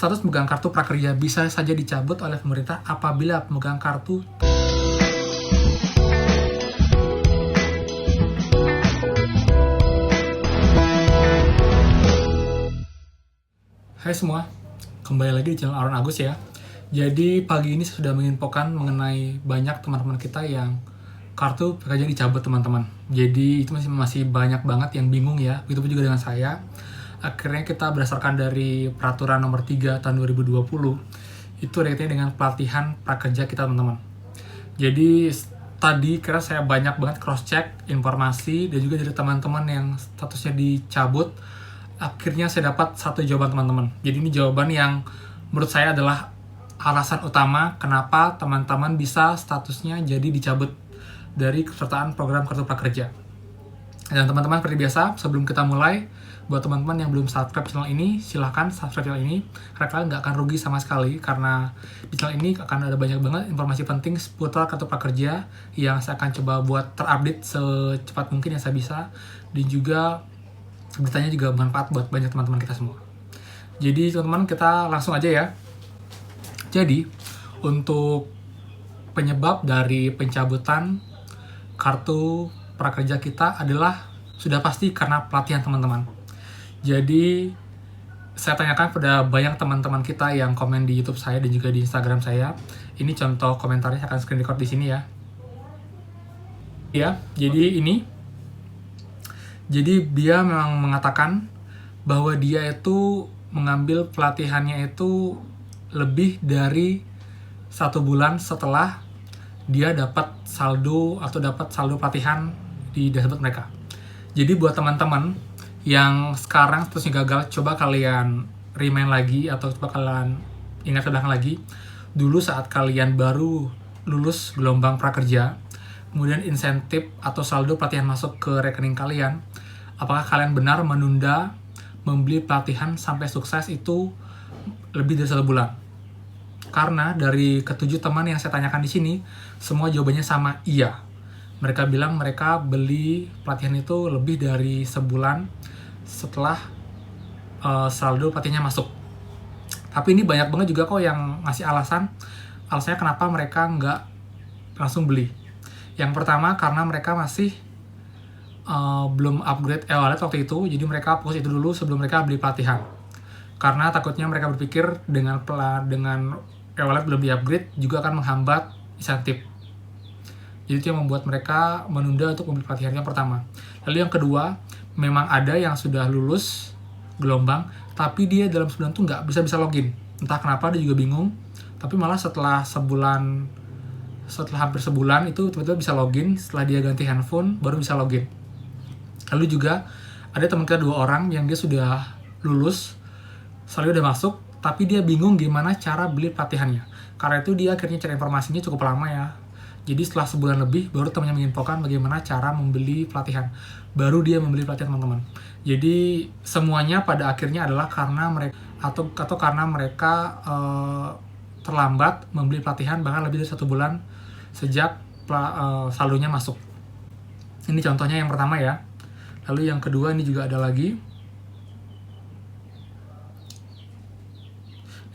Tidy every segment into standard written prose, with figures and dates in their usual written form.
Status pemegang kartu prakerja bisa saja dicabut oleh pemerintah apabila pemegang kartu Hai semua, kembali lagi di channel Aaron Agus ya. Jadi pagi ini saya sudah menginfokan mengenai banyak teman-teman kita yang kartu prakerja dicabut teman-teman. Jadi itu masih banyak banget yang bingung ya. Begitu juga dengan saya. Akhirnya kita berdasarkan dari peraturan nomor 3 tahun 2020 itu kaitannya dengan pelatihan prakerja kita teman-teman. Jadi tadi kira saya banyak banget cross check informasi dan juga dari teman-teman yang statusnya dicabut. Akhirnya saya dapat satu jawaban teman-teman. Jadi ini jawaban yang menurut saya adalah alasan utama kenapa teman-teman bisa statusnya jadi dicabut dari kesertaan program kartu prakerja. Dan teman-teman seperti biasa, sebelum kita mulai, buat teman-teman yang belum subscribe channel ini, silahkan subscribe channel ini, karena kalian nggak akan rugi sama sekali, karena di channel ini akan ada banyak banget informasi penting seputar kartu prakerja yang saya akan coba buat terupdate secepat mungkin yang saya bisa, dan juga beritanya juga bermanfaat buat banyak teman-teman kita semua. Jadi teman-teman, kita langsung aja ya. Jadi, untuk penyebab dari pencabutan kartu prakerja kita adalah sudah pasti karena pelatihan teman-teman. Jadi saya tanyakan pada banyak teman-teman kita yang komen di YouTube saya dan juga di Instagram saya. Ini contoh komentarnya, saya akan screen record di sini ya. Ya, jadi ini. Jadi dia memang mengatakan bahwa dia itu mengambil pelatihannya itu lebih dari 1 bulan setelah dia dapat saldo atau dapat saldo pelatihan di dashboard mereka. Jadi buat teman-teman yang sekarang statusnya gagal, coba kalian remind lagi atau coba kalian ingat ke belakang lagi. Dulu saat kalian baru lulus gelombang prakerja, kemudian insentif atau saldo pelatihan masuk ke rekening kalian, apakah kalian benar menunda membeli pelatihan sampai sukses itu lebih dari 1 bulan? Karena dari ketujuh teman yang saya tanyakan di sini, semua jawabannya sama, iya. Mereka bilang mereka beli pelatihan itu lebih dari sebulan setelah saldo pelatihannya masuk. Tapi ini banyak banget juga kok yang ngasih alasannya kenapa mereka nggak langsung beli. Yang pertama karena mereka masih belum upgrade e-wallet waktu itu, jadi mereka fokus itu dulu sebelum mereka beli pelatihan. Karena takutnya mereka berpikir dengan e-wallet belum di-upgrade juga akan menghambat insentif. Jadi itu yang membuat mereka menunda untuk membeli pelatihan yang pertama. Lalu yang kedua, memang ada yang sudah lulus gelombang, tapi dia dalam sebulan tuh nggak bisa login. Entah kenapa dia juga bingung, tapi malah setelah hampir sebulan itu tiba-tiba bisa login, setelah dia ganti handphone baru bisa login. Lalu juga ada teman kita 2 orang yang dia sudah lulus, saldo udah masuk, tapi dia bingung gimana cara beli pelatihannya. Karena itu dia akhirnya cari informasinya cukup lama ya. Jadi setelah sebulan lebih, baru temannya menginfokan bagaimana cara membeli pelatihan. Baru dia membeli pelatihan teman-teman. Jadi semuanya pada akhirnya adalah karena mereka atau karena mereka terlambat membeli pelatihan bahkan lebih dari 1 bulan sejak saldonya masuk. Ini contohnya yang pertama ya. Lalu yang kedua ini juga ada lagi.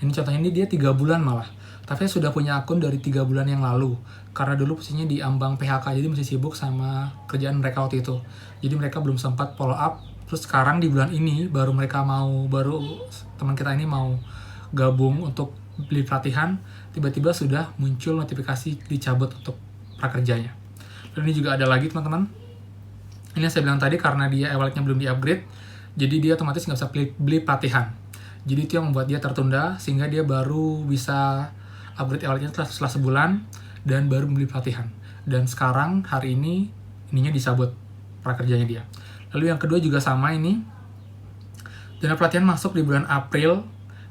Ini contohnya ini dia 3 bulan malah. Tapi saya sudah punya akun dari 3 bulan yang lalu. Karena dulu posisinya di ambang PHK, jadi masih sibuk sama kerjaan mereka waktu itu. Jadi mereka belum sempat follow up. Terus sekarang di bulan ini baru teman kita ini mau gabung untuk beli pelatihan. Tiba-tiba sudah muncul notifikasi dicabut untuk prakerjanya. Dan ini juga ada lagi teman-teman. Ini yang saya bilang tadi karena dia e-walletnya belum di-upgrade. Jadi dia otomatis nggak bisa beli pelatihan. Jadi itu yang membuat dia tertunda sehingga dia baru bisa upgrade e-walletnya setelah sebulan dan baru membeli pelatihan. Dan sekarang hari ini ininya dicabut prakerjanya dia. Lalu yang kedua juga sama ini. Dana pelatihan masuk di bulan April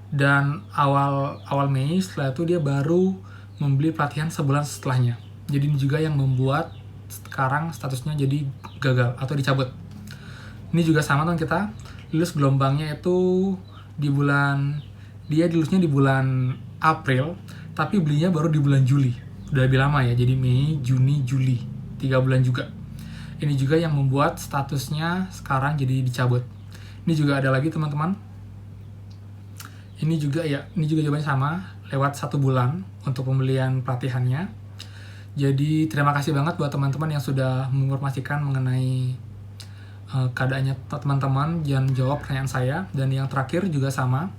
dan awal Mei, setelah itu dia baru membeli pelatihan sebulan setelahnya. Jadi ini juga yang membuat sekarang statusnya jadi gagal atau dicabut. Ini juga sama teman kita, lulus gelombangnya itu dia lulusnya di bulan April, tapi belinya baru di bulan Juli. Udah lebih lama ya, jadi Mei, Juni, Juli, 3 bulan juga. Ini juga yang membuat statusnya sekarang jadi dicabut. Ini juga ada lagi teman-teman. Ini juga jawabannya sama, lewat 1 bulan untuk pembelian pelatihannya. Jadi terima kasih banget buat teman-teman yang sudah menginformasikan mengenai keadaannya teman-teman, jangan jawab pertanyaan saya. Dan yang terakhir juga sama,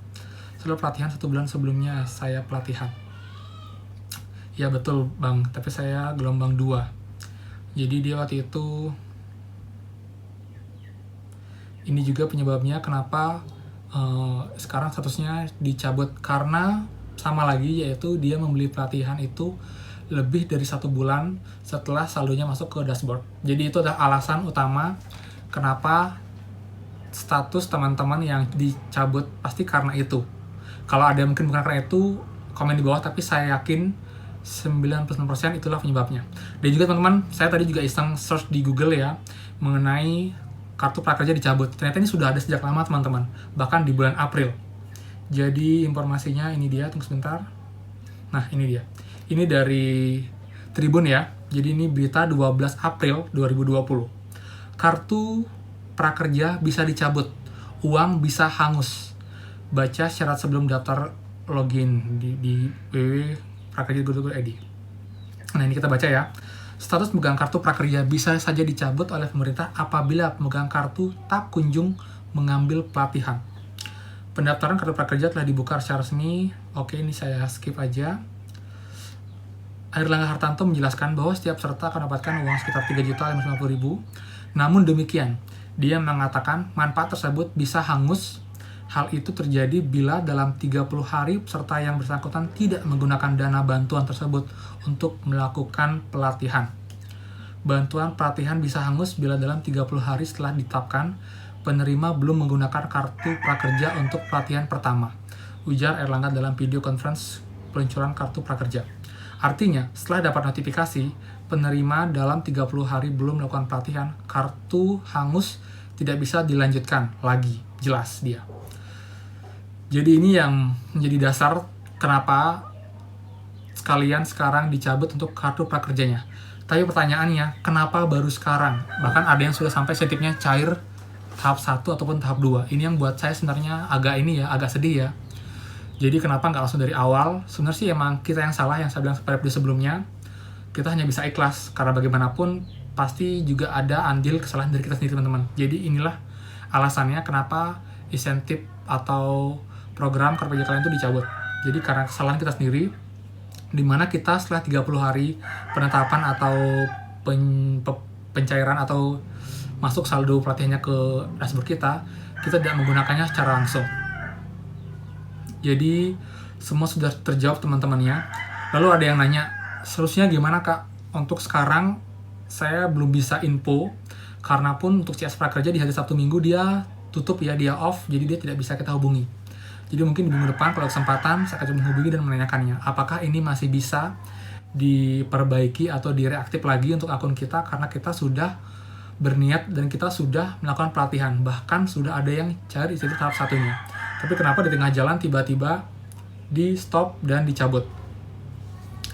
setelah pelatihan 1 bulan sebelumnya saya pelatihan. Ya betul bang, tapi saya gelombang 2. Jadi dia waktu itu, ini juga penyebabnya kenapa sekarang statusnya dicabut, karena sama lagi, yaitu dia membeli pelatihan itu lebih dari 1 bulan setelah saldonya masuk ke dashboard. Jadi itu adalah alasan utama kenapa status teman-teman yang dicabut, pasti karena itu. Kalau ada yang mungkin bukan karena itu, komen di bawah, tapi saya yakin 99% itulah penyebabnya. Dan juga teman-teman, saya tadi juga iseng search di Google ya, mengenai kartu prakerja dicabut. Ternyata ini sudah ada sejak lama teman-teman, bahkan di bulan April. Jadi informasinya ini dia, tunggu sebentar. Nah ini dia, ini dari Tribun ya. Jadi ini berita 12 April 2020. Kartu prakerja bisa dicabut, uang bisa hangus. Baca syarat sebelum daftar login di www.prakerja.go.id. Nah ini kita baca ya. Status pemegang kartu prakerja bisa saja dicabut oleh pemerintah apabila pemegang kartu tak kunjung mengambil pelatihan. Pendaftaran kartu prakerja telah dibuka secara resmi. Oke, ini saya skip aja. Airlangga Hartanto menjelaskan bahwa setiap peserta akan mendapatkan uang sekitar 3.550.000. Namun demikian, dia mengatakan manfaat tersebut bisa hangus. Hal itu terjadi bila dalam 30 hari peserta yang bersangkutan tidak menggunakan dana bantuan tersebut untuk melakukan pelatihan. Bantuan pelatihan bisa hangus bila dalam 30 hari setelah ditetapkan penerima belum menggunakan kartu prakerja untuk pelatihan pertama, ujar Airlangga dalam video conference peluncuran kartu prakerja. Artinya, setelah dapat notifikasi, penerima dalam 30 hari belum melakukan pelatihan, kartu hangus tidak bisa dilanjutkan lagi, jelas dia. Jadi ini yang menjadi dasar kenapa sekalian sekarang dicabut untuk kartu prakerjanya. Tapi pertanyaannya, kenapa baru sekarang? Bahkan ada yang sudah sampai sensitifnya cair tahap 1 ataupun tahap 2. Ini yang buat saya sebenarnya agak sedih ya. Jadi kenapa nggak langsung dari awal? Sebenarnya sih emang kita yang salah, yang saya bilang pada video sebelumnya. Kita hanya bisa ikhlas, karena bagaimanapun pasti juga ada andil kesalahan dari kita sendiri teman-teman. Jadi inilah alasannya kenapa insentif atau program kartu prakerja kalian itu dicabut. Jadi karena kesalahan kita sendiri, dimana kita setelah 30 hari penetapan atau pencairan atau masuk saldo pelatihannya ke dashboard kita tidak menggunakannya secara langsung. Jadi semua sudah terjawab teman-temannya. Lalu ada yang nanya, solusinya gimana kak? Untuk sekarang saya belum bisa info, karena pun untuk CS prakerja di hari Sabtu Minggu dia tutup ya, dia off, jadi dia tidak bisa kita hubungi. Jadi mungkin di minggu depan kalau kesempatan saya akan menghubungi dan menanyakannya apakah ini masih bisa diperbaiki atau direaktif lagi untuk akun kita, karena kita sudah berniat dan kita sudah melakukan pelatihan, bahkan sudah ada yang cari isi tahap 1-nya. Tapi kenapa di tengah jalan tiba-tiba di stop dan dicabut?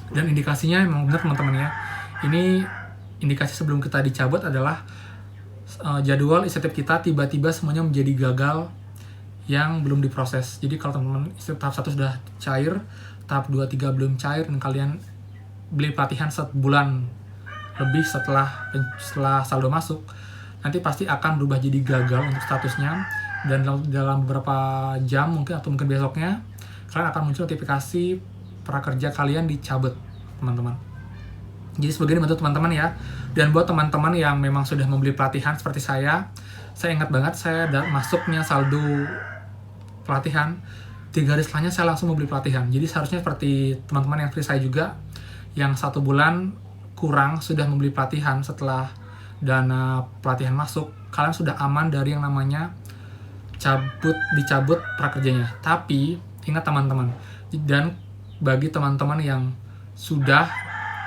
Dan indikasinya memang benar teman-teman ya. Ini indikasi sebelum kita dicabut adalah jadwal insentif kita tiba-tiba semuanya menjadi gagal yang belum diproses. Jadi kalau teman-teman tahap 1 sudah cair, tahap 2, 3 belum cair, dan kalian beli pelatihan 1 bulan lebih setelah saldo masuk, nanti pasti akan berubah jadi gagal untuk statusnya, dan dalam beberapa jam mungkin atau mungkin besoknya kalian akan muncul notifikasi prakerja kalian dicabut teman-teman. Jadi sebagai ini untuk teman-teman ya. Dan buat teman-teman yang memang sudah membeli pelatihan seperti saya ingat banget saya masuknya saldo pelatihan 3 hari setelahnya saya langsung membeli pelatihan. Jadi seharusnya seperti teman-teman yang seperti saya juga yang 1 bulan kurang sudah membeli pelatihan setelah dana pelatihan masuk, kalian sudah aman dari yang namanya dicabut prakerjanya. Tapi ingat teman-teman, dan bagi teman-teman yang sudah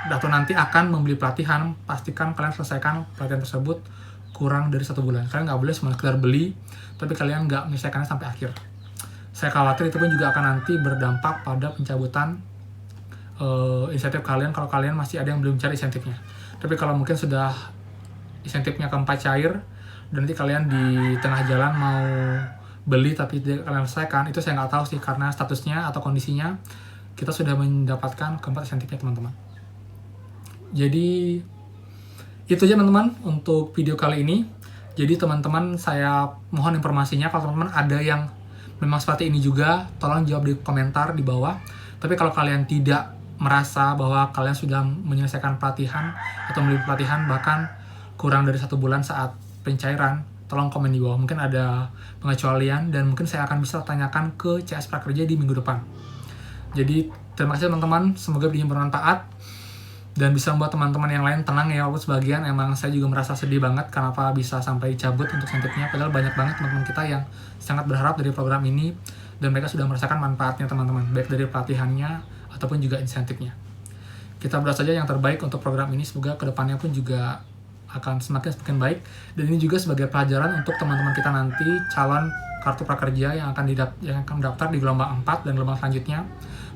atau nanti akan membeli pelatihan, pastikan kalian selesaikan pelatihan tersebut kurang dari 1 bulan. Kalian nggak boleh cuma sekedar beli, tapi kalian nggak menyelesaikannya sampai akhir. Saya khawatir itu pun juga akan nanti berdampak pada pencabutan insentif kalian kalau kalian masih ada yang belum cari insentifnya. Tapi kalau mungkin sudah insentifnya keempat cair, dan nanti kalian di tengah jalan mau beli tapi tidak kalian selesaikan, itu saya nggak tahu sih karena statusnya atau kondisinya kita sudah mendapatkan keempat insentifnya teman-teman. Jadi itu aja teman-teman untuk video kali ini. Jadi teman-teman, saya mohon informasinya kalau teman-teman ada yang memang seperti ini juga, tolong jawab di komentar di bawah. Tapi kalau kalian tidak merasa bahwa kalian sudah menyelesaikan pelatihan atau membeli pelatihan bahkan kurang dari 1 bulan saat pencairan, tolong komen di bawah. Mungkin ada pengecualian dan mungkin saya akan bisa tanyakan ke CS Prakerja di minggu depan. Jadi terima kasih teman-teman, semoga video bermanfaat dan bisa membuat teman-teman yang lain tenang ya. Walaupun sebagian emang saya juga merasa sedih banget kenapa bisa sampai cabut untuk insentifnya, padahal banyak banget teman-teman kita yang sangat berharap dari program ini dan mereka sudah merasakan manfaatnya teman-teman, baik dari pelatihannya ataupun juga insentifnya. Kita berdoa saja yang terbaik untuk program ini, semoga kedepannya pun juga akan semakin baik. Dan ini juga sebagai pelajaran untuk teman-teman kita nanti calon kartu prakerja yang akan mendaftar di gelombang 4 dan gelombang selanjutnya.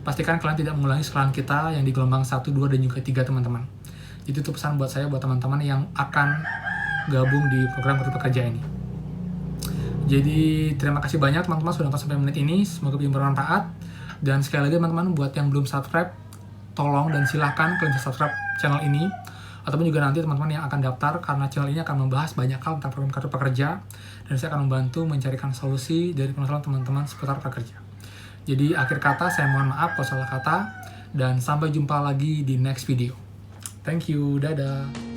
Pastikan kalian tidak mengulangi kesalahan kita yang di gelombang 1, 2, dan juga 3 teman-teman. Jadi itu pesan buat saya, buat teman-teman yang akan gabung di program kartu prakerja ini. Jadi terima kasih banyak teman-teman sudah nonton sampai menit ini, semoga video bermanfaat. Dan sekali lagi teman-teman, buat yang belum subscribe, tolong dan silahkan kalian bisa subscribe channel ini. Ataupun juga nanti teman-teman yang akan daftar, karena channel ini akan membahas banyak hal tentang program kartu prakerja. Dan saya akan membantu mencarikan solusi dari permasalahan teman-teman seputar prakerja. Jadi akhir kata saya mohon maaf kalau salah kata, dan sampai jumpa lagi di next video. Thank you, dadah.